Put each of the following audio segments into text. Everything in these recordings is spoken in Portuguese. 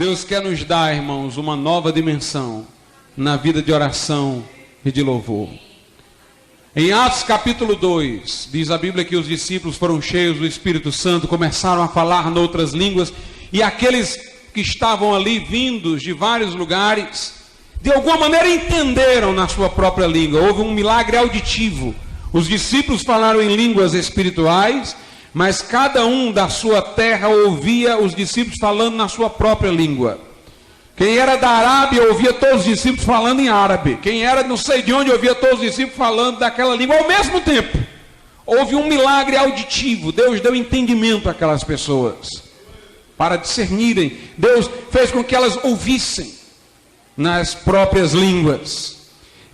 Deus quer nos dar, irmãos, uma nova dimensão na vida de oração e de louvor. Em Atos capítulo 2, diz a Bíblia que os discípulos foram cheios do Espírito Santo, começaram a falar noutras línguas, e aqueles que estavam ali vindos de vários lugares, de alguma maneira entenderam na sua própria língua. Houve um milagre auditivo. Os discípulos falaram em línguas espirituais, mas cada um da sua terra ouvia os discípulos falando na sua própria língua. Quem era da Arábia ouvia todos os discípulos falando em árabe. Quem era não sei de onde ouvia todos os discípulos falando daquela língua ao mesmo tempo. Houve um milagre auditivo. Deus deu entendimento àquelas pessoas para discernirem. Deus fez com que elas ouvissem nas próprias línguas.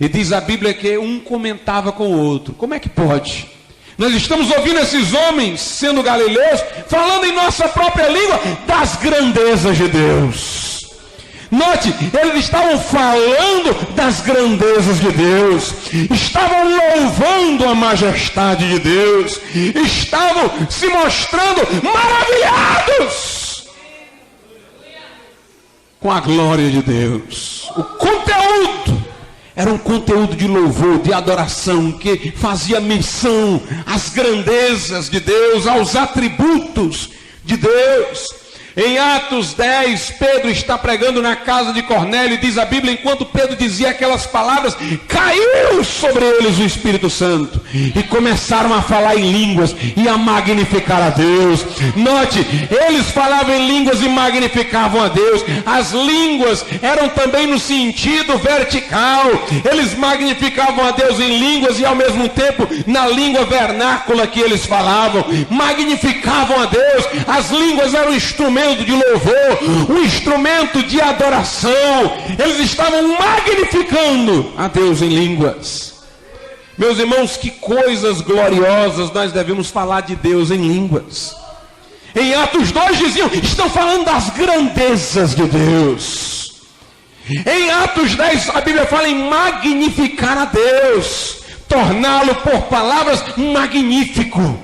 E diz a Bíblia que um comentava com o outro. Como é que pode? Nós estamos ouvindo esses homens, sendo galileus, falando em nossa própria língua das grandezas de Deus. Note, eles estavam falando das grandezas de Deus, estavam louvando a majestade de Deus, estavam se mostrando maravilhados com a glória de Deus. O conteúdo era um conteúdo de louvor, de adoração, que fazia menção às grandezas de Deus, aos atributos de Deus. Em Atos 10, Pedro está pregando na casa de Cornélio, e diz a Bíblia, enquanto Pedro dizia aquelas palavras, caiu sobre eles o Espírito Santo, e começaram a falar em línguas, e a magnificar a Deus. Note, eles falavam em línguas e magnificavam a Deus. As línguas eram também no sentido vertical, eles magnificavam a Deus em línguas, e ao mesmo tempo, na língua vernácula que eles falavam, magnificavam a Deus. As línguas eram instrumentos de louvor, um instrumento de adoração. Eles estavam magnificando a Deus em línguas. Meus irmãos, que coisas gloriosas nós devemos falar de Deus em línguas. Em Atos 2 diziam, estão falando das grandezas de Deus. Em Atos 10 a Bíblia fala em magnificar a Deus, torná-lo por palavras magnífico.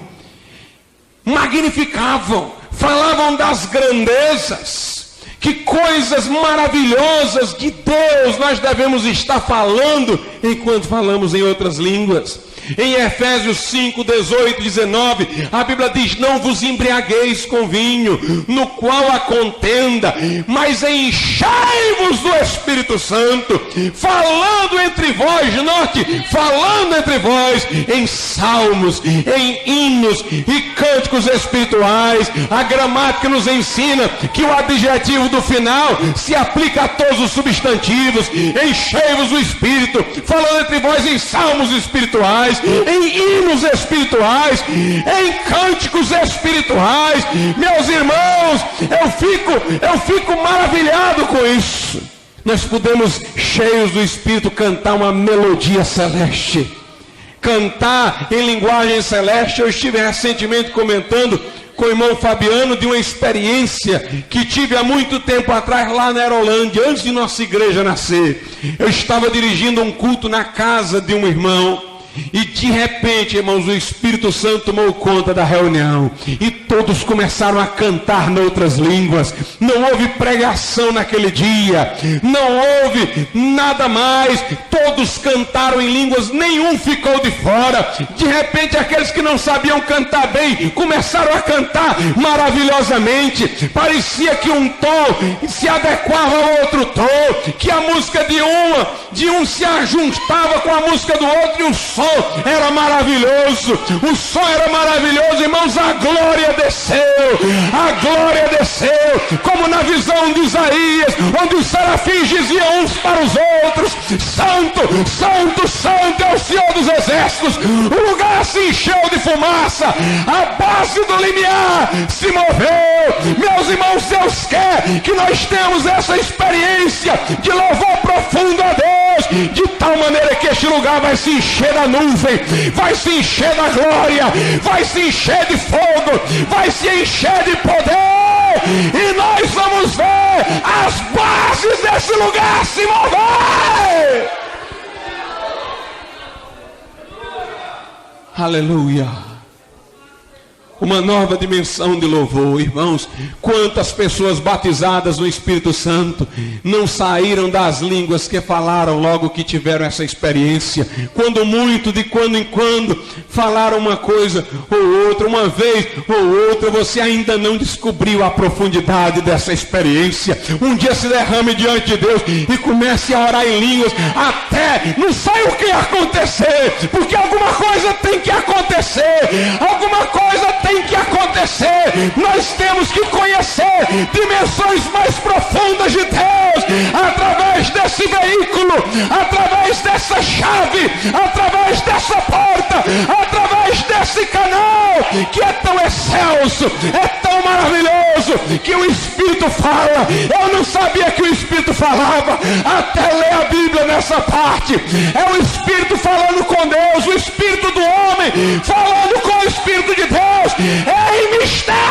Magnificavam, falavam das grandezas. Que coisas maravilhosas de Deus nós devemos estar falando enquanto falamos em outras línguas. Em Efésios 5, 18, 19, a Bíblia diz, não vos embriagueis com vinho, no qual há contenda, mas enchei-vos do Espírito Santo, falando entre vós, note, falando entre vós, em salmos, em hinos e cânticos espirituais. A gramática nos ensina que o adjetivo do final se aplica a todos os substantivos. Enchei-vos do Espírito, falando entre vós em salmos espirituais, em hinos espirituais, em cânticos espirituais. Meus irmãos, eu fico maravilhado com isso. Nós podemos, cheios do Espírito, cantar uma melodia celeste, cantar em linguagem celeste. Eu estive recentemente comentando com o irmão Fabiano de uma experiência que tive há muito tempo atrás lá na Aerolândia, antes de nossa igreja nascer. Eu estava dirigindo um culto na casa de um irmão, e de repente, irmãos, o Espírito Santo tomou conta da reunião, e todos começaram a cantar noutras línguas. Não houve pregação naquele dia, não houve nada mais, todos cantaram em línguas, nenhum ficou de fora. De repente, aqueles que não sabiam cantar bem, começaram a cantar maravilhosamente. Parecia que um tom se adequava ao outro tom, que a música de um se ajuntava com a música do outro, e o som era maravilhoso, o som era maravilhoso. Irmãos, a glória desceu, como na visão de Isaías, onde os serafins diziam uns para os outros, santo, santo, santo é o Senhor dos exércitos. O lugar se encheu de fumaça, a base do limiar se moveu. Meus irmãos, Deus quer que nós tenhamos essa experiência de louvor profundo a Deus, de tal maneira que este lugar vai se encher da nuvem, vai se encher da glória, vai se encher de fogo, vai se encher de poder, e nós vamos ver as bases desse lugar se mover. Aleluia. uma nova dimensão de louvor. Irmãos, quantas pessoas batizadas no Espírito Santo não saíram das línguas que falaram logo que tiveram essa experiência? Quando muito, de quando em quando, falaram uma coisa ou outra, uma vez ou outra, você ainda não descobriu a profundidade dessa experiência. Um dia se derrame diante de Deus e comece a orar em línguas, até não sei o que acontecer, porque alguma coisa tem que acontecer, alguma coisa tem que acontecer. Nós temos que conhecer dimensões mais profundas de Deus, através desse veículo, através dessa chave, através dessa porta, através desse canal, que é tão excelso, é tão maravilhoso, que o Espírito fala. Eu não sabia que o Espírito falava, até ler a Bíblia nessa parte. É o Espírito falando com Deus, o Espírito do homem falando com o Espírito de Deus, é em mistérios.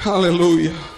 Aleluia.